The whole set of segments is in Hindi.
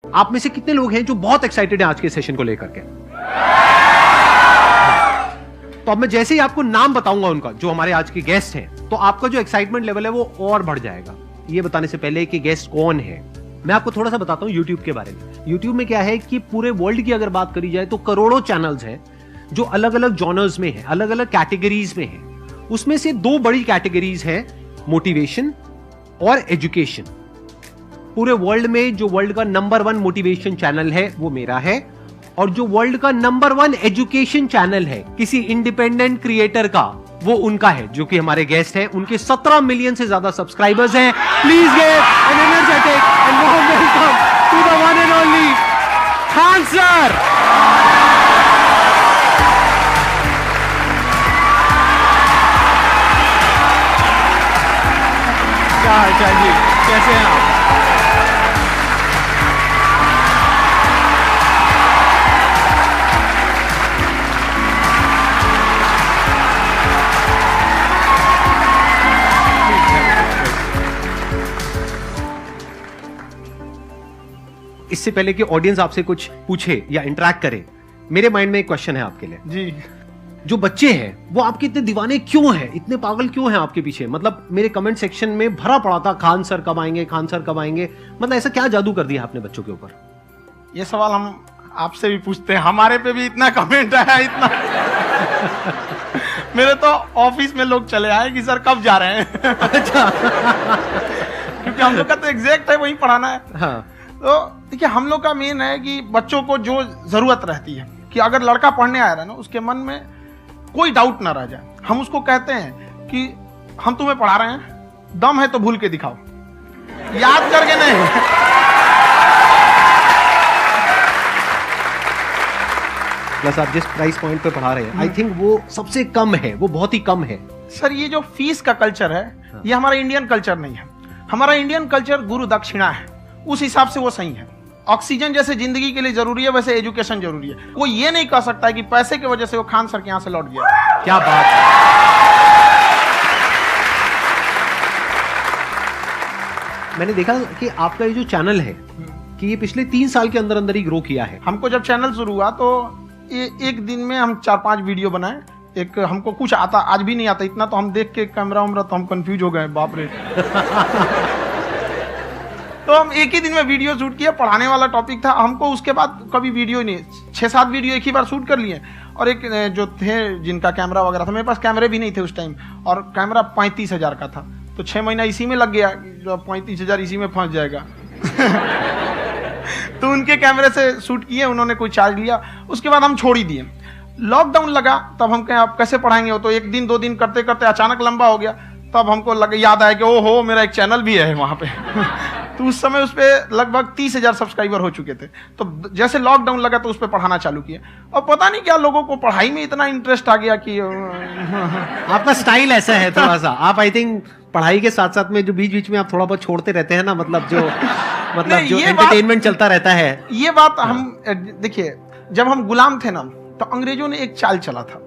आप में से कितने लोग हैं जो बहुत एक्साइटेड हैं आज के सेशन को लेकर के? तो अब मैं जैसे ही आपको नाम बताऊंगा उनका, जो हमारे आज के गेस्ट हैं, तो आपका जो एक्साइटमेंट लेवल है वो और बढ़ जाएगा। ये बताने से पहले कि गेस्ट कौन है, मैं आपको थोड़ा सा बताता हूं YouTube के बारे में। YouTube में क्या है कि पूरे वर्ल्ड की अगर बात करी जाए तो करोड़ों चैनल्स हैं जो अलग अलग जॉनर्स में है, अलग अलग कैटेगरीज में है। उसमें से दो बड़ी कैटेगरीज है, मोटिवेशन और एजुकेशन। पूरे वर्ल्ड में जो वर्ल्ड का नंबर 1 मोटिवेशन चैनल है वो मेरा है, और जो वर्ल्ड का नंबर 1 एजुकेशन चैनल है किसी इंडिपेंडेंट क्रिएटर का, वो उनका है, जो कि हमारे गेस्ट हैं। उनके 17 मिलियन से ज्यादा सब्सक्राइबर्स हैं। Please give an energetic and warm welcome to the one and only Khan sir. क्या जी, कैसे हैं आप? इससे पहले कि ऑडियंस आपसे कुछ पूछे या इंटरेक्ट करे, मेरे माइंड में एक क्वेश्चन है आपके लिए जी। जो बच्चे हैं वो आपके इतने दीवाने क्यों हैं, इतने पागल क्यों हैं आपके पीछे? मतलब मेरे कमेंट सेक्शन में भरा पड़ा था, खान सर कब आएंगे, खान सर कब आएंगे। मतलब ऐसा क्या जादू कर दिया आपने बच्चों के ऊपर? ये सवाल हम आपसे भी पूछते हैं, हमारे पे भी इतना कमेंट आया, इतना मेरे तो ऑफिस में लोग चले आए कि सर कब जा रहे हैं। अच्छा। क्योंकि हम लोग का तो एग्जैक्ट है वही पढ़ाना है। हाँ। तो देखिए, हम लोग का मेन है कि बच्चों को जो जरूरत रहती है कि अगर लड़का पढ़ने आया रहा ना, उसके मन में कोई डाउट ना रह जाए। हम उसको कहते हैं कि हम तुम्हें पढ़ा रहे हैं, दम है तो भूल के दिखाओ, याद करके नहीं। प्लस आप जिस प्राइस पॉइंट पे पढ़ा रहे हैं, आई थिंक वो सबसे कम है, वो बहुत ही कम है। सर ये जो फीस का कल्चर है, ये हमारा इंडियन कल्चर नहीं है। हमारा इंडियन कल्चर गुरु दक्षिणा है, उस हिसाब से वो सही है। ऑक्सीजन जैसे जिंदगी के लिए जरूरी है, वैसे एजुकेशन जरूरी है। वो ये नहीं कह सकता है कि पैसे की वजह से वो खान सर के यहां से लौट गया। क्या बात है। मैंने देखा कि आपका ये जो चैनल है कि ये पिछले 3 साल के अंदर अंदर ही ग्रो किया है। हमको जब चैनल शुरू हुआ तो एक दिन में हम 4-5 वीडियो बनाए। एक हमको कुछ आता, आज भी नहीं आता इतना, तो हम देख के कैमरा उमरा तो हम कंफ्यूज हो गए, बाप रे। तो हम एक ही दिन में वीडियो शूट किया, पढ़ाने वाला टॉपिक था हमको। उसके बाद कभी वीडियो नहीं, 6-7 वीडियो एक ही बार शूट कर लिए। और एक जो थे जिनका कैमरा वगैरह था, मेरे पास कैमरे भी नहीं थे उस टाइम, और कैमरा 35,000 का था। तो 6 महीना इसी में लग गया, जो 35,000 इसी में फंस जाएगा। तो उनके कैमरे से शूट किए, उन्होंने कोई चार्ज लिया। उसके बाद हम छोड़ ही दिए। लॉकडाउन लगा, तब हम कहें आप कैसे पढ़ाएंगे? वो तो 1 दिन 2 दिन करते करते अचानक लंबा हो गया। तब हमको याद आया कि ओहो, मेरा एक चैनल भी है वहां पे। तो उस समय उस पर लगभग 30,000 सब्सक्राइबर हो चुके थे। तो जैसे लॉकडाउन लगा तो उस पर पढ़ाना चालू किया, और पता नहीं क्या लोगों को पढ़ाई में इतना इंटरेस्ट आ गया कि आपका स्टाइल ऐसा है थोड़ा सा। आप आई थिंक पढ़ाई के साथ साथ में जो बीच बीच में आप थोड़ा बहुत छोड़ते रहते हैं ना, मतलब जो एंटरटेनमेंट चलता रहता है। ये बात हम देखिए, जब हम गुलाम थे ना, तो अंग्रेजों ने एक चाल चला था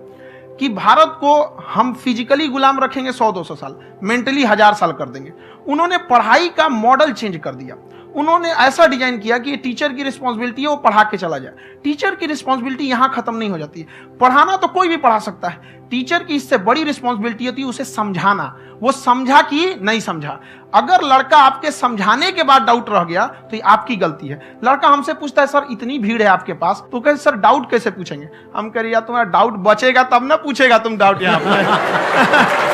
कि भारत को हम फिजिकली गुलाम रखेंगे 100-200 साल, मेंटली 1000 साल कर देंगे। उन्होंने पढ़ाई का मॉडल चेंज कर दिया। उन्होंने ऐसा डिजाइन किया कि टीचर की रिस्पॉन्सिबिलिटी है वो पढ़ा के चला जाए। टीचर की रिस्पॉन्सिबिलिटी यहां खत्म नहीं हो जाती है। पढ़ाना तो कोई भी पढ़ा सकता है, टीचर की इससे बड़ी रिस्पॉन्सिबिलिटी होती है उसे समझाना। वो समझा कि नहीं समझा। अगर लड़का आपके समझाने के बाद डाउट रह गया तो ये आपकी गलती है। लड़का हमसे पूछता है सर इतनी भीड़ है आपके पास, तो कहते सर डाउट कैसे पूछेंगे? हम कह रहे यार तुम्हारा डाउट बचेगा तब ना पूछेगा तुम डाउट यहाँ पे।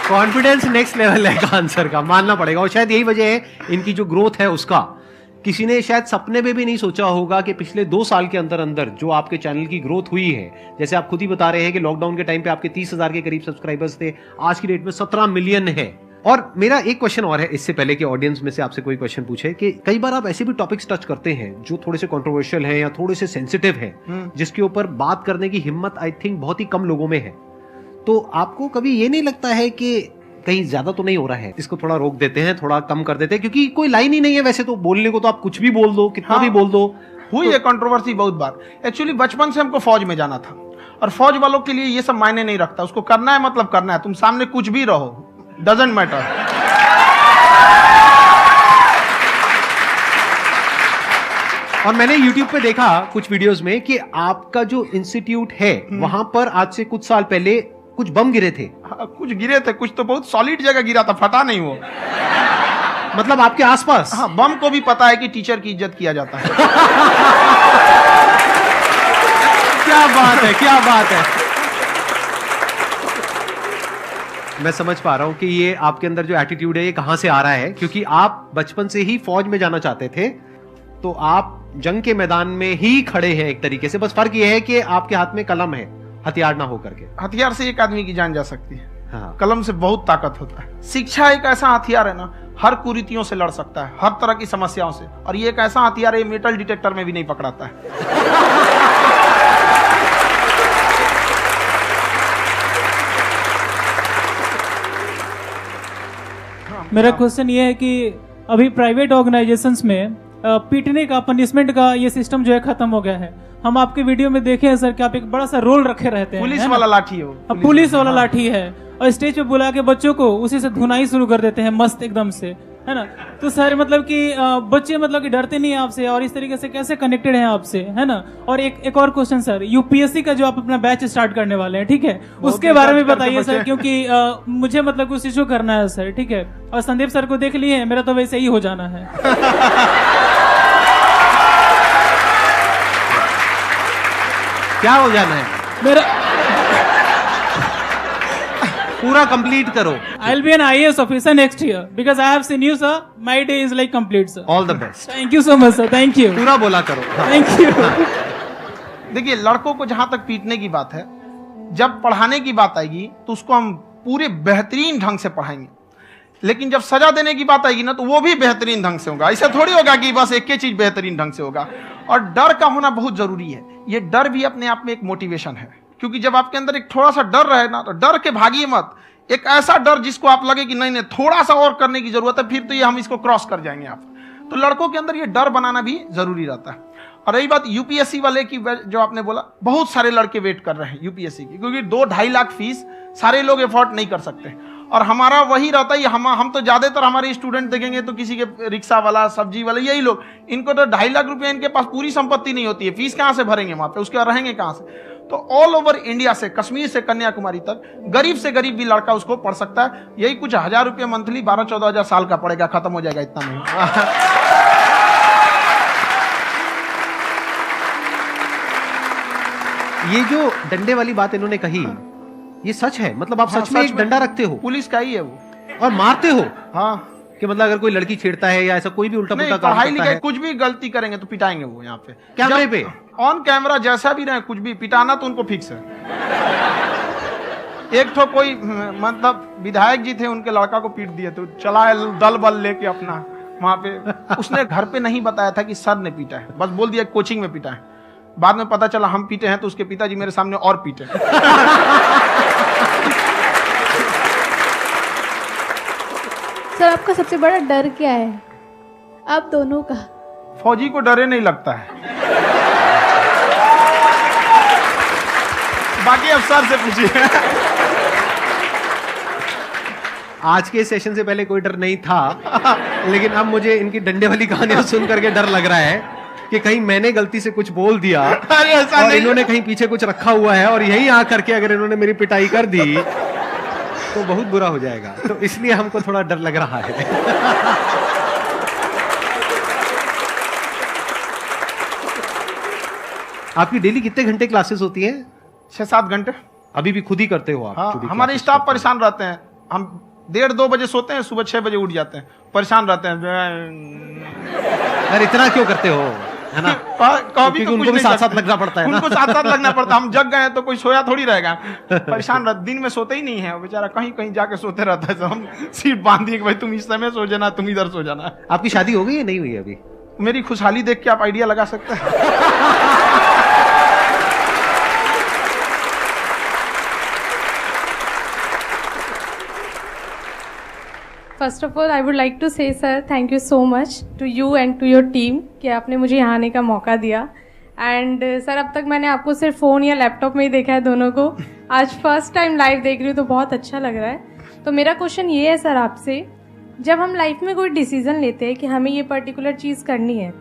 कॉन्फिडेंस नेक्स्ट लेवल है खान सर का, मानना पड़ेगा। और शायद यही वजह है इनकी जो ग्रोथ है उसका। किसी ने शायद सपने में भी नहीं सोचा होगा कि पिछले 2 साल के अंदर अंदर जो आपके चैनल की ग्रोथ हुई है, जैसे आप खुद ही बता रहे हैं कि लॉकडाउन के टाइम पे आपके 30,000 के करीब सब्सक्राइबर्स थे, आज की डेट में 17 मिलियन है। और मेरा एक क्वेश्चन और है, इससे पहले कि ऑडियंस में से आपसे कोई क्वेश्चन पूछे, कि कई बार आप ऐसे भी टॉपिक्स टच करते हैं जो थोड़े से कंट्रोवर्शियल हैं या थोड़े से सेंसिटिव हैं, जिसके ऊपर बात करने की हिम्मत आई थिंक बहुत ही कम लोगों में है। तो आपको कभी ये नहीं लगता है कि कहीं ज्यादा तो नहीं हो रहा है, इसको थोड़ा रोक देते हैं, थोड़ा कम कर देते हैं? क्योंकि कोई लाइन ही नहीं है वैसे तो बोलने को, तो आप कुछ भी बोल दो, कितना भी बोल दो। हुई है कंट्रोवर्सी बहुत बार। एक्चुअली बचपन से हमको फौज में जाना था, और फौज वालों के लिए ये सब मायने नहीं रखता। उसको करना है मतलब करना है, तुम सामने कुछ भी रहो, डजंट मैटर। और मैंने YouTube पे देखा कुछ वीडियोस में कि आपका जो इंस्टीट्यूट है वहां पर आज से कुछ साल पहले कुछ बम गिरे थे। हाँ, कुछ गिरे थे, कुछ तो बहुत सॉलिड जगह गिरा था, फटा नहीं वो। मतलब आपके आसपास? हाँ, बम को भी पता है कि टीचर की इज्जत किया जाता है। क्या बात है, क्या बात है। मैं समझ पा रहा हूं कि ये आपके अंदर जो एटीट्यूड है ये कहां से आ रहा है, क्योंकि आप बचपन से ही फौज में जाना चाहते थे, तो आप जंग के मैदान में ही खड़े हैं एक तरीके से। बस फर्क ये है कि आपके हाथ में कलम है, हथियार ना हो करके। हथियार से एक आदमी की जान जा सकती है, हाँ। कलम से बहुत ताकत होता है। शिक्षा एक ऐसा हथियार है ना, हर कुरीतियों से लड़ सकता है, हर तरह की समस्याओं से। और ये एक ऐसा हथियार है, मेटल डिटेक्टर में भी नहीं पकड़ाता है। मेरा क्वेश्चन ये है कि अभी प्राइवेट ऑर्गेनाइजेशंस में पीटने का, पनिशमेंट का ये सिस्टम जो है खत्म हो गया है। हम आपके वीडियो में देखे हैं सर कि आप एक बड़ा सा रोल रखे रहते हैं, पुलिस वाला लाठी है वो, पुलिस वाला लाठी है, और स्टेज पे बुला के बच्चों को उसी से धुनाई शुरू कर देते हैं मस्त एकदम से, है ना। तो सर मतलब कि बच्चे मतलब कि डरते नहीं है आपसे, और इस तरीके से कैसे कनेक्टेड हैं आपसे, है ना। और एक और क्वेश्चन सर, यूपीएससी का जो आप अपना बैच स्टार्ट करने वाले हैं, ठीक है, उसके बारे में बताइए सर, क्योंकि मुझे मतलब कुछ इशू करना है सर, ठीक है। और संदीप सर को देख लिए, मेरा तो वैसे ही हो जाना है। क्या हो जाना है? मेरा पूरा कंप्लीट करो। I'll be an IAS officer next year because I have seen you, sir. My day is like complete, sir. All the best. Thank you so much, sir. Thank you. पूरा बोला करो। Thank you. देखिए, लड़कों को जहां तक पीटने की बात है, जब पढ़ाने की बात आएगी तो उसको हम पूरे बेहतरीन ढंग से पढ़ाएंगे। लेकिन जब सजा देने की बात आएगी ना, तो वो भी बेहतरीन ढंग से होगा। ऐसा थोड़ी होगा कि बस एक ही चीज बेहतरीन ढंग से होगा। और डर का होना बहुत जरूरी है। ये डर भी अपने आप में एक मोटिवेशन है, क्योंकि जब आपके अंदर एक थोड़ा सा डर रहे ना, तो डर के भागिए मत। एक ऐसा डर जिसको आप लगे कि नहीं नहीं थोड़ा सा और करने की जरूरत है, फिर तो ये हम इसको क्रॉस कर जाएंगे आप। तो लड़कों के अंदर ये डर बनाना भी जरूरी रहता है। और रही बात यूपीएससी वाले की, जो आपने बोला, बहुत सारे लड़के वेट कर रहे हैं यूपीएससी की, क्योंकि 2-2.5 लाख फीस सारे लोग एफोर्ड नहीं कर सकते। और हमारा वही रहता है, हम तो ज्यादातर हमारे स्टूडेंट देखेंगे तो किसी के रिक्शा वाला, सब्जी वाला, यही लोग, इनको तो 2.5 लाख रुपया, इनके पास पूरी संपत्ति नहीं होती है, फीस कहां से भरेंगे वहां पे, उसके बाद रहेंगे कहां से। तो ऑल ओवर इंडिया से, कश्मीर से कन्याकुमारी तक, गरीब से गरीब भी लड़का उसको पढ़ सकता है। यही कुछ 1000 रुपये मंथली, 12-14 हजार साल का पड़ेगा, खत्म हो जाएगा इतना में। ये जो डंडे वाली बात इन्होंने कही, ये सच है? मतलब आप सच में एक डंडा रखते हो? पुलिस का ही है वो। और मारते हो? हाँ, कि मतलब अगर कोई लड़की छेड़ता है या ऐसा कोई भी उल्टा पुल्टा काम पढ़ाई करता लिखाई है, कुछ भी गलती करेंगे तो पिटाएंगे वो। यहाँ पे कैमरे पे ऑन कैमरा जैसा भी रहे, कुछ भी पिटाना तो उनको फिक्स है। एक तो कोई मतलब विधायक जी थे, उनके लड़का को पीट दिए, तो चला दल बल लेके अपना वहां पे। उसने घर पे नहीं बताया था कि सर ने पीटा है, बस बोल दिया कोचिंग में पीटा है। बाद में पता चला हम पीटे हैं, तो उसके पिताजी मेरे सामने और पीटे। सर, आपका सबसे बड़ा डर क्या है आप दोनों का? फौजी को डरे नहीं लगता है। बाकी अफसर से पूछिए। आज के सेशन से पहले कोई डर नहीं था, लेकिन अब मुझे इनकी डंडे वाली कहानियां सुन करके डर लग रहा है कि कहीं मैंने गलती से कुछ बोल दिया और इन्होंने कहीं पीछे कुछ रखा हुआ है, और यही आ करके अगर इन्होंने मेरी पिटाई कर दी तो बहुत बुरा हो जाएगा। तो इसलिए हमको थोड़ा डर लग रहा है। आपकी डेली कितने घंटे क्लासेस होती है? 6-7 घंटे। अभी भी खुद ही करते हो आप? हाँ, हमारे स्टाफ परेशान रहते हैं। हम 1:30-2 बजे सोते हैं, सुबह 6 बजे उठ जाते हैं, परेशान रहते हैं। अरे इतना क्यों करते हो, है ना? कभी तो उनको भी साथ साथ लगना पड़ता है ना? उनको साथ साथ लगना पड़ता है। हम जग गए तो कोई सोया थोड़ी रहेगा, परेशान रहते। दिन में सोते ही नहीं है बेचारा, कहीं कहीं जाके सोते रहता है। हम सीट बांध दिए कि भाई तुम इस समय सो जाना, तुम इधर सो जाना। आपकी शादी हो गई है? नहीं हुई है अभी? मेरी खुशहाली देख के आप आइडिया लगा सकते हैं। First of all I would like to say sir thank you so much to you and to your team कि आपने मुझे यहाँ आने का मौका दिया। एंड सर, अब तक मैंने आपको सिर्फ फ़ोन या लैपटॉप में ही देखा है दोनों को, आज फर्स्ट टाइम लाइव देख रही हूँ तो बहुत अच्छा लग रहा है। तो मेरा क्वेश्चन ये है सर आपसे, जब हम लाइफ में कोई डिसीजन लेते हैं कि हमें ये पर्टिकुलर चीज़ करनी है,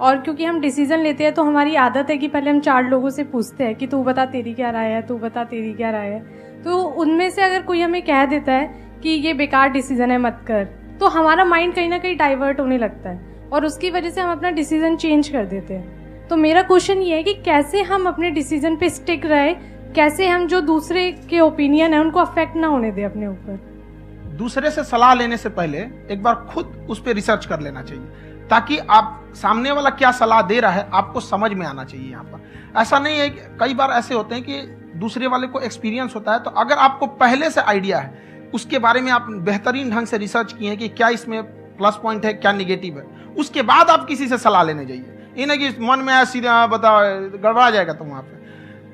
और क्योंकि हम डिसीजन लेते हैं तो हमारी आदत है कि पहले हम 4 लोगों से पूछते हैं कि तू बता तेरी क्या राय है, तू बता तेरी क्या राय है। तो उनमें से अगर कोई हमें कह देता है कि ये बेकार डिसीजन है मत कर, तो हमारा माइंड कहीं ना कहीं डाइवर्ट होने लगता है और उसकी वजह से हम अपना डिसीजन चेंज कर देते हैं। तो मेरा क्वेश्चन ये है कि कैसे हम अपने डिसीजन पे स्टिक रहे, कैसे हम जो दूसरे के ओपिनियन है उनको अफेक्ट ना होने दें अपने ऊपर। दूसरे से सलाह लेने से पहले एक बार खुद उस पर रिसर्च कर लेना चाहिए, ताकि आप सामने वाला क्या सलाह दे रहा है आपको समझ में आना चाहिए। यहाँ पर ऐसा नहीं है कि कई बार ऐसे होते हैं कि दूसरे वाले को एक्सपीरियंस होता है, तो अगर आपको पहले से आइडिया है, उसके बारे में आप बेहतरीन ढंग से रिसर्च किए हैं कि क्या इसमें प्लस पॉइंट है, क्या निगेटिव है, उसके बाद आप किसी से सलाह लेने जाइए। ये नहीं कि मन में आया सीधा बताओ, गड़बड़ा जाएगा। तो वहाँ पे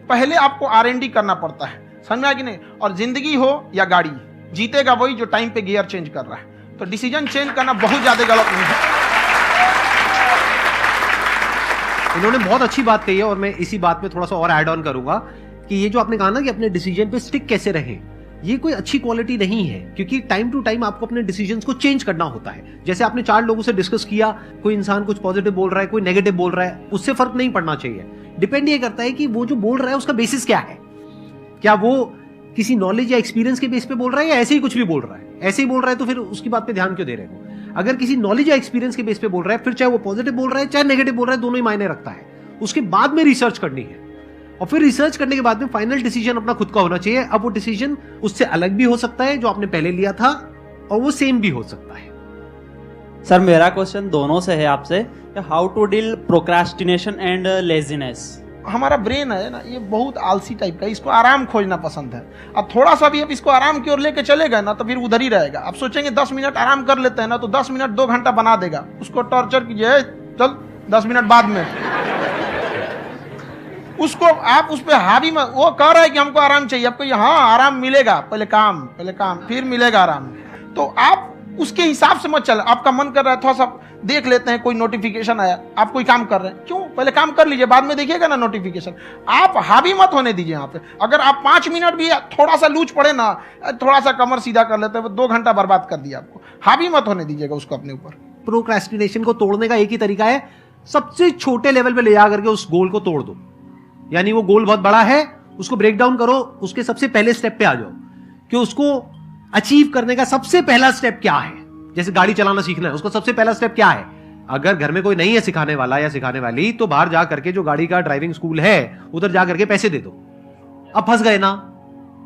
पहले आपको R&D करना पड़ता है, समझ में आया कि नहीं। और जिंदगी हो या गाड़ी, जीतेगा वही जो टाइम पे गियर चेंज कर रहा है। तो डिसीजन चेंज करना बहुत ज्यादा गलत नहीं है। इन्होंने बहुत अच्छी बात कही है और मैं इसी बात में थोड़ा सा और ऐड ऑन करूंगा कि ये जो आपने कहा ना कि अपने डिसीजन पे स्टिक कैसे रहें, ये कोई अच्छी क्वालिटी नहीं है, क्योंकि टाइम टू टाइम आपको अपने डिसीजंस को चेंज करना होता है। जैसे आपने 4 लोगों से डिस्कस किया, कोई इंसान कुछ पॉजिटिव बोल रहा है, कोई नेगेटिव बोल रहा है, उससे फर्क नहीं पड़ना चाहिए। डिपेंड ये करता है कि वो जो बोल रहा है उसका बेसिस क्या है। क्या वो किसी नॉलेज या एक्सपीरियंस के बेस पे बोल रहा है या ऐसे ही कुछ भी बोल रहा है? ऐसे ही बोल रहा है तो फिर उसकी बात पे ध्यान क्यों दे रहे हो? अगर किसी नॉलेज या एक्सपीरियंस के बेस पे बोल रहा है, फिर चाहे वो पॉजिटिव बोल रहा है चाहे नेगेटिव बोल रहा है, दोनों ही मायने रखता है। उसके बाद में रिसर्च करनी है और फिर रिसर्च करने के बाद में फाइनल डिसीजन अपना खुद का होना चाहिए। अब वो डिसीजन उससे अलग भी हो सकता है जो आपने पहले लिया था, और वो सेम भी हो सकता है। सर मेरा क्वेश्चन दोनों से है आपसे, how to deal procrastination and laziness. हमारा ब्रेन है ना, ये बहुत आलसी टाइप का, इसको आराम खोजना पसंद है। अब थोड़ा सा भी अब इसको आराम की ओर लेके चले गए ना तो फिर उधर ही रहेगा। आप सोचेंगे 10 मिनट आराम कर लेते हैं ना, तो 10 मिनट 2 घंटा बना देगा। उसको टॉर्चर कीजिए, चल 10 मिनट बाद में। उसको आप उस पर हावी मत, वो कह रहा है कि हमको आराम चाहिए, आपको हाँ आराम मिलेगा, पहले काम फिर मिलेगा आराम। तो आप उसके हिसाब से मत चल। आपका मन कर रहा है थोड़ा सा देख लेते हैं, कोई नोटिफिकेशन आया, आप कोई काम कर रहे हैं, क्यों पहले काम कर लीजिए, बाद में देखिएगा ना नोटिफिकेशन। आप हावी मत होने दीजिए यहाँ पे। अगर आप 5 मिनट भी थोड़ा सा लूज पड़े ना, थोड़ा सा कमर सीधा कर लेते हैं, 2 घंटा बर्बाद कर दिया आपको। हावी मत होने दीजिएगा उसको अपने ऊपर। प्रोक्रेस्टिनेशन को तोड़ने का एक ही तरीका है, सबसे छोटे लेवल पे ले जा करके उस गोल को तोड़ दो। यानी वो गोल बहुत बड़ा है, उसको ब्रेक डाउन करो, उसके सबसे पहले स्टेप पे आ जाओ कि उसको अचीव करने का सबसे पहला स्टेप क्या है। जैसे गाड़ी चलाना सीखना है, उसका सबसे पहला स्टेप क्या है? अगर घर में कोई नहीं है सिखाने वाला या सिखाने वाली, तो बाहर जा करके जो गाड़ी का ड्राइविंग स्कूल है उधर जा करके पैसे दे दो। अब फंस गए ना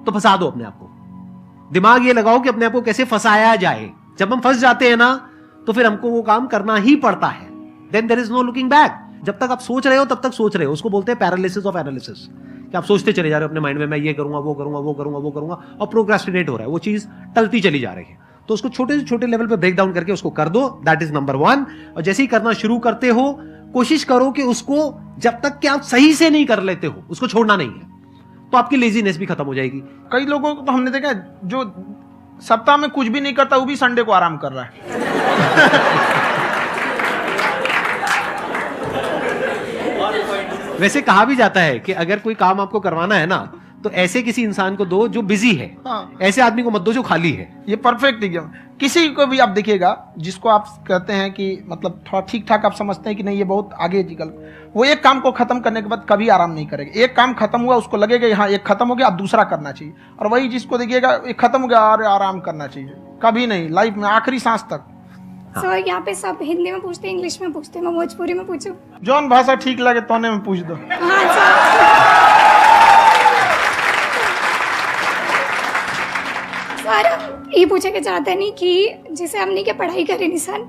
तो फंसा दो अपने आप को। दिमाग ये लगाओ कि अपने आप को कैसे फंसाया जाए। जब हम फंस जाते हैं ना तो फिर हमको वो काम करना ही पड़ता है। Then there is no looking back. जब तक आप सोच रहे हो तब तक सोच रहे हो, उसको बोलते हैं पैरालिसिस ऑफ एनालिसिस, कि आप सोचते चले जा रहे हो अपने माइंड में, मैं ये करूंगा वो करूंगा वो करूंगा वो करूंगा, और प्रोक्रेस्टिनेट हो रहा है, वो चीज टलती चली जा रही है। तो उसको छोटे से छोटे लेवल पे ब्रेक डाउन करके उसको कर दो, दैट इज नंबर 1। और जैसे ही करना शुरू करते हो, कोशिश करो कि उसको जब तक कि आप सही से नहीं कर लेते हो उसको छोड़ना नहीं है, तो आपकी लेजीनेस भी खत्म हो जाएगी। कई लोगों को तो हमने देखा जो सप्ताह में कुछ भी नहीं करता, वो भी संडे को आराम कर रहा है। वैसे कहा भी जाता है कि अगर कोई काम आपको करवाना है ना तो ऐसे किसी इंसान को दो जो बिजी है। हाँ। ऐसे आदमी को मत दो जो खाली है। ये परफेक्ट एग्जाम। किसी को भी आप देखिएगा जिसको आप कहते हैं कि मतलब थोड़ा ठीक ठाक आप समझते हैं कि नहीं ये बहुत आगे निकल, वो एक काम को खत्म करने के बाद कभी आराम नहीं करेगा। एक काम खत्म हुआ उसको लगेगा हाँ एक खत्म हो गया, अब दूसरा करना चाहिए। और वही जिसको देखिएगा एक खत्म हो गया और आराम करना चाहिए, कभी नहीं, लाइफ में आखिरी सांस तक। सर यहाँ पे सब हिंदी में पूछते हैं, इंग्लिश में पूछते हैं, मैं भोजपुरी में पूछूं? जौन भाषा ठीक लगे तोने में पूछ दो। हाँ सर। सर ये पूछे के चाहते नहीं कि जैसे हमने के पढ़ाई करे निशान,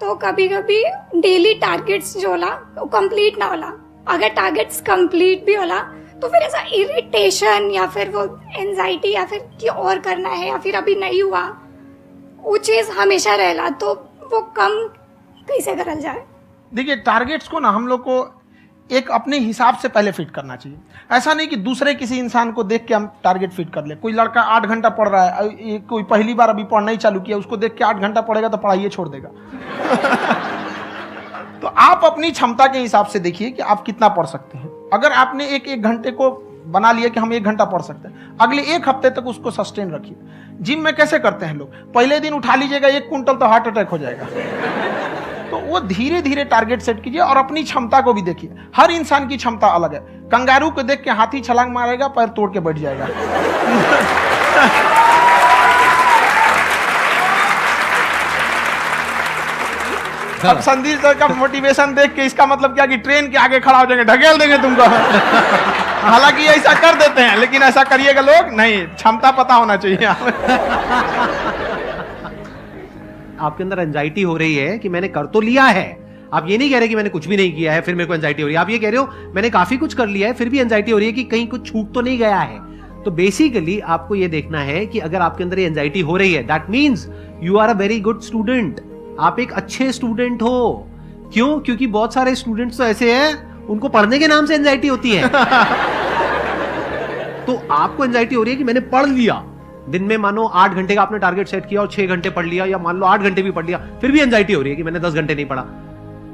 तो कभी कभी डेली टारगेट्स जो होला वो कंप्लीट ना होला। अगर टारगेट्स कंप्लीट भी होला तो फिर ऐसा इरिटेशन या फिर वो एंजाइटी या फिर कि और करना है या फिर अभी नहीं हुआ, वो चीज हमेशा रहेला। तो वो कम कैसे करल जाए? देखिए टारगेट्स को ना हम लोग को एक अपने हिसाब से पहले फिट करना चाहिए। ऐसा नहीं कि दूसरे किसी इंसान को देख के हम टारगेट फिट कर ले। कोई लड़का 8 घंटा पढ़ रहा है, कोई पहली बार अभी पढ़ना ही चालू किया, उसको देख के 8 घंटा पढ़ेगा तो पढ़ाई छोड़ देगा। तो आप अपनी क्षमता के हिसाब से देखिए कि आप कितना पढ़ सकते हैं। अगर आपने एक घंटे को बना लिया कि हम 1 घंटा पढ़ सकते हैं, अगले 1 हफ्ते तक उसको सस्टेन रखिए। जिम में कैसे करते हैं लोग, पहले दिन उठा लीजिएगा 1 कुंटल तो हार्ट अटैक हो जाएगा। तो वो धीरे धीरे टारगेट सेट कीजिए और अपनी क्षमता को भी देखिए। हर इंसान की क्षमता अलग है। कंगारू को देख के हाथी छलांग मारेगा, पैर तोड़ के बैठ जाएगा। अब संदीप सर का मोटिवेशन देख के इसका मतलब क्या कि ट्रेन के आगे खड़ा हो जाएंगे, ढकेल देंगे तुमको। हालांकि ऐसा कर देते हैं, लेकिन ऐसा करिएगा लोग नहीं, क्षमता पता होना चाहिए। आपके अंदर एंजाइटी हो रही है कि मैंने कर तो लिया है, आप ये नहीं कह रहे कि मैंने कुछ भी नहीं किया है फिर मेरे को एंजाइटी हो रही है, आप ये कह रहे हो मैंने काफी कुछ कर लिया है फिर भी एंजाइटी हो रही है कि कहीं कुछ छूट तो नहीं गया है। तो बेसिकली आपको ये देखना है कि अगर आपके अंदर ये एंजाइटी हो रही है, that means you are a very good student, आप एक अच्छे स्टूडेंट हो। क्यों? क्योंकि बहुत सारे स्टूडेंट्स तो ऐसे हैं उनको पढ़ने के नाम से एंजाइटी होती है। तो आपको एंजाइटी हो रही है कि मैंने पढ़ लिया, दिन में मानो 8 घंटे का आपने टारगेट सेट किया और 6 घंटे पढ़ लिया, या मान लो 8 घंटे भी पढ़ लिया, फिर भी एंजाइटी हो रही है कि मैंने 10 घंटे नहीं पढ़ा।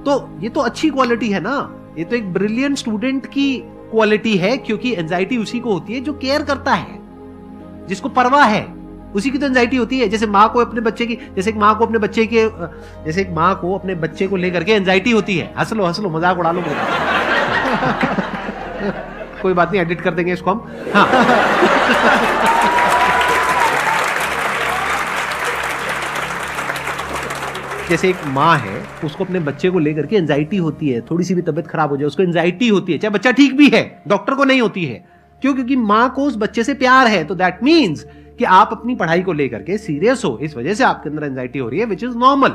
तो ये तो अच्छी क्वालिटी है ना, ये तो एक ब्रिलियंट स्टूडेंट की क्वालिटी है, क्योंकि एंजाइटी उसी को होती है जो केयर करता है, जिसको परवाह है, उसी की तो एंजाइटी होती है। जैसे माँ को अपने बच्चे की, जैसे एक माँ को अपने बच्चे को लेकर के एंजाइटी होती है। हंस लो मजाक उड़ा लो। कोई बात नहीं, एडिट कर देंगे इसको हम। हाँ। जैसे एक माँ है, उसको अपने बच्चे को लेकर के एंजाइटी होती है, थोड़ी सी भी तबीयत खराब हो जाए उसको एंजाइटी होती है, चाहे बच्चा ठीक भी है, डॉक्टर को नहीं होती है। क्यों? क्योंकि माँ को उस बच्चे से प्यार है। तो दैट मीन्स कि आप अपनी पढ़ाई को लेकर के सीरियस हो, इस वजह से आपके अंदर एंजाइटी हो रही है, विच इज नॉर्मल।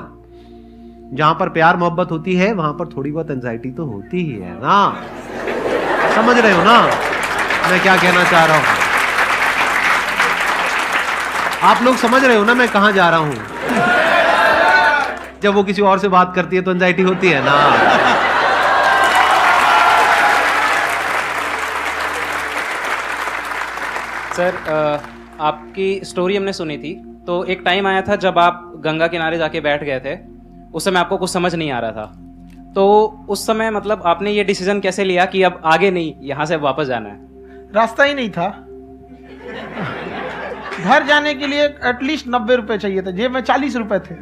जहां पर प्यार मोहब्बत होती है वहां पर थोड़ी बहुत एंजाइटी तो होती ही है ना। समझ रहे हो ना मैं क्या कहना चाह रहा हूं? आप लोग समझ रहे हो ना मैं कहां जा रहा हूं? जब वो किसी और से बात करती है तो एंजाइटी होती है ना। सर, आपकी स्टोरी हमने सुनी थी, तो एक टाइम आया था जब आप गंगा किनारे जाके बैठ गए थे, उस समय आपको कुछ समझ नहीं आ रहा था। तो उस समय मतलब आपने ये डिसीजन कैसे लिया कि अब आगे नहीं, यहाँ से वापस जाना है? रास्ता ही नहीं था। घर जाने के लिए एटलीस्ट 90 रुपए चाहिए थे, जेब में 40 रुपए थे,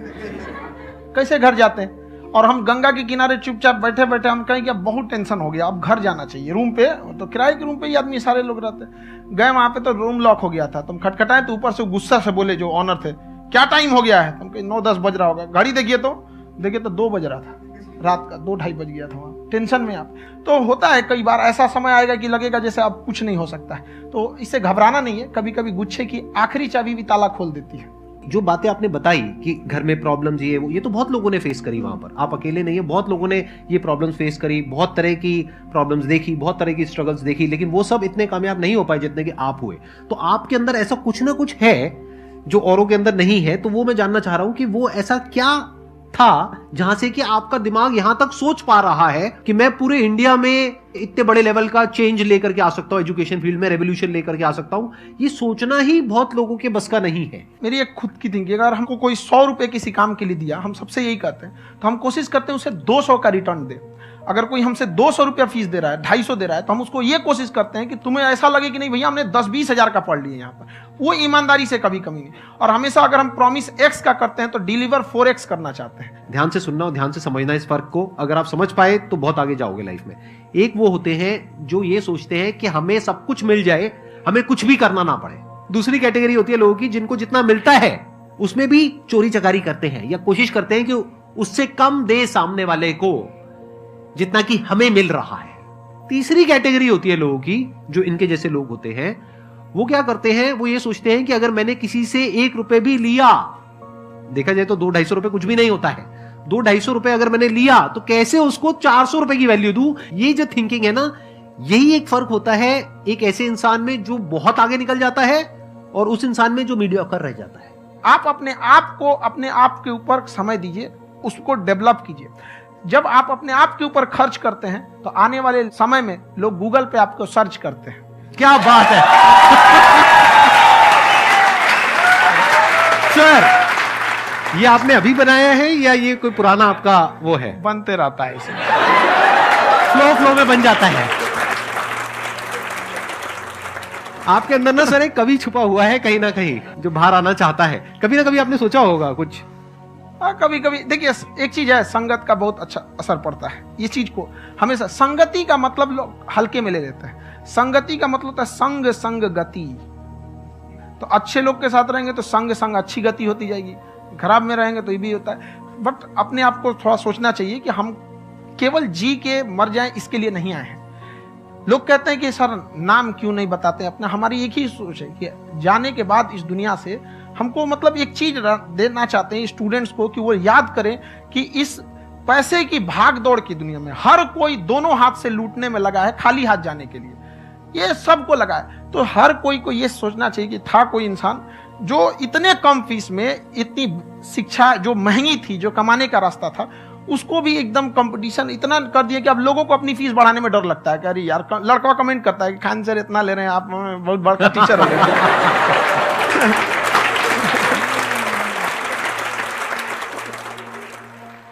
कैसे घर जाते हैं? और हम गंगा के किनारे चुपचाप बैठे बैठे हम कहें कि अब बहुत टेंशन हो गया, अब घर जाना चाहिए। रूम पे तो किराए के रूम पे ही आदमी सारे लोग रहते। गए वहां पे तो रूम लॉक हो गया था। तुम खटखटाए तो ऊपर से गुस्सा से बोले जो ऑनर थे, क्या टाइम हो गया है? तुम कहे 9-10 बज रहा होगा। घड़ी देखिए तो 2 बज रहा था रात का, 2-2:30 बज गया था वहाँ। टेंशन में आप तो होता है, कई बार ऐसा समय आएगा कि लगेगा जैसे अब कुछ नहीं हो सकता है। तो इससे घबराना नहीं है। कभी कभी गुच्छे की आखिरी चाबी भी ताला खोल देती है। जो बातें आपने बताई कि घर में प्रॉब्लम्स ये तो बहुत लोगों ने फेस करी वहां पर, आप अकेले नहीं है, बहुत लोगों ने ये प्रॉब्लम्स फेस करी, बहुत तरह की प्रॉब्लम्स देखी, बहुत तरह की स्ट्रगल्स देखी, लेकिन वो सब इतने कामयाब नहीं हो पाए जितने कि आप हुए। तो आपके अंदर ऐसा कुछ ना कुछ है जो औरों के अंदर नहीं है। तो वो मैं जानना चाह रहा हूं कि वो ऐसा क्या था जहां से कि आपका दिमाग यहां तक सोच पा रहा है कि मैं पूरे इंडिया में इतने बड़े लेवल का चेंज लेकर के आ सकता हूं, एजुकेशन फील्ड में रेवोल्यूशन लेकर के आ सकता हूं। ये सोचना ही बहुत लोगों के बस का नहीं है। मेरी एक खुद की थिंकिंग, अगर हमको कोई 100 रुपए किसी काम के लिए दिया, हम सबसे यही कहते हैं, तो हम कोशिश करते हैं उसे 200 का रिटर्न दे। अगर कोई हमसे 200 रुपया फीस दे रहा है, 250 दे रहा है, तो हम उसको ये कोशिश करते हैं कि तुम्हें ऐसा लगे कि नहीं भैया हमने 10-20 हजार का पढ़ लिया यहाँ पर। वो ईमानदारी से कभी कमी नहीं। और हमेशा अगर हम प्रॉमिस X का करते हैं तो डिलीवर 4X करना चाहते हैं। ध्यान से सुनना और ध्यान से समझना इस फर्क को। अगर आप समझ पाए तो बहुत आगे जाओगे लाइफ में। एक वो होते हैं जो ये सोचते हैं कि हमें सब कुछ मिल जाए, हमें कुछ भी करना ना पड़े। दूसरी कैटेगरी होती है लोगों की जिनको जितना मिलता है उसमें भी चोरी चकारी करते हैं या कोशिश करते हैं कि उससे कम दे सामने वाले को जितना कि हमें मिल रहा है। तीसरी कैटेगरी होती है लोगों की जो इनके जैसे लोग होते हैं, वो क्या करते हैं, वो ये सोचते हैं कि अगर मैंने किसी से 1 रुपए भी लिया, देखा जाए तो 200-250 रुपए कुछ भी नहीं होता है, 200-250 रुपए अगर मैंने लिया तो कैसे उसको 400 रुपए की वैल्यू दूं। ये जो थिंकिंग है ना, यही एक फर्क होता है एक ऐसे इंसान में जो बहुत आगे निकल जाता है और उस इंसान में जो मीडियोकर रह जाता है। आप अपने आप को अपने आप के ऊपर समय दीजिए, उसको डेवलप कीजिए। जब आप अपने आप के ऊपर खर्च करते हैं तो आने वाले समय में लोग गूगल पे आपको सर्च करते हैं। क्या बात है सर, ये आपने अभी बनाया है या ये कोई पुराना आपका वो है? बनते रहता है, इसे फ्लो में बन जाता है। आपके अंदर ना सर एक कवि छुपा हुआ है कहीं ना कहीं जो बाहर आना चाहता है। कभी ना कभी आपने सोचा होगा कुछ? कभी कभी देखिए एक चीज है, संगत का बहुत अच्छा असर पड़ता है। ये चीज को हमेशा, संगति का मतलब लोग हल्के में ले लेते हैं। संगति का मतलब होता है संग संग गति। तो अच्छे लोग के साथ रहेंगे तो संग संग अच्छी गति होती जाएगी, खराब में रहेंगे तो ये भी होता है। बट अपने आप को थोड़ा सोचना चाहिए कि हम केवल जी के मर जाएं इसके लिए नहीं आए हैं। लोग कहते हैं कि सर नाम क्यों नहीं बताते अपना। हमारी एक ही सोच है कि जाने के बाद इस दुनिया से हमको मतलब एक चीज देना चाहते हैं स्टूडेंट्स को, कि वो याद करें कि इस पैसे की भाग दौड़ की दुनिया में हर कोई दोनों हाथ से लूटने में लगा है खाली हाथ जाने के लिए, ये सबको लगा है। तो हर कोई को ये सोचना चाहिए कि था कोई इंसान जो इतने कम फीस में इतनी शिक्षा जो महंगी थी, जो कमाने का रास्ता था, उसको भी एकदम कंपटीशन इतना कर दिया कि अब लोगों को अपनी फीस बढ़ाने में डर लगता है कि अरे यार, लड़का कमेंट करता है कि खान सर इतना ले रहे हैं, आप बहुत बड़ा टीचर हो गए।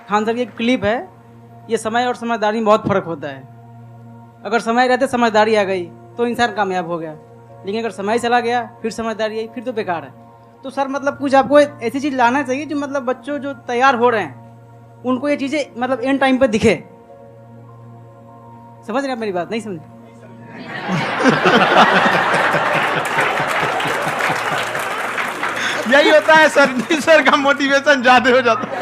खान सर की एक क्लिप है, ये समय और समझदारी में बहुत फर्क होता है। अगर समय रहते समझदारी आ गई तो इंसान कामयाब हो गया, लेकिन अगर समय चला गया फिर समझदारी आई फिर तो बेकार है। तो सर मतलब कुछ आपको ऐसी चीज लाना चाहिए जो मतलब बच्चों जो तैयार हो रहे हैं उनको ये चीजें मतलब एंड टाइम पे दिखे। समझ रहे आप मेरी बात? नहीं समझ? यही होता है सर, सर का मोटिवेशन ज्यादा हो जाता है।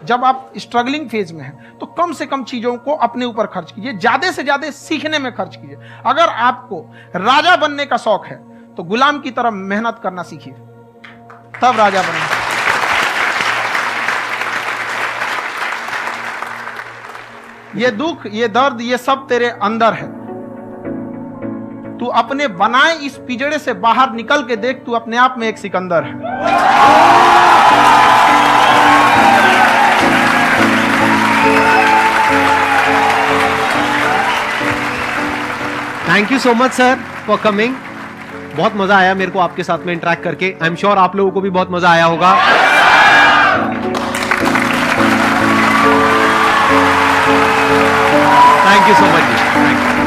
जब आप स्ट्रगलिंग फेज में हैं तो कम से कम चीजों को अपने ऊपर खर्च कीजिए, ज्यादा से ज्यादा सीखने में खर्च कीजिए। अगर आपको राजा बनने का शौक है तो गुलाम की तरह मेहनत करना सीखिए, तब राजा बनेंगे। ये दुख, ये दर्द, ये सब तेरे अंदर है। तू अपने बनाए इस पिजड़े से बाहर निकल के देख, तू अपने आप में एक सिकंदर है। Thank you so much sir for coming. बहुत मजा आया मेरे को आपके साथ में इंटरेक्ट करके। आई एम श्योर आप लोगों को भी बहुत मजा आया होगा। Thank you so much.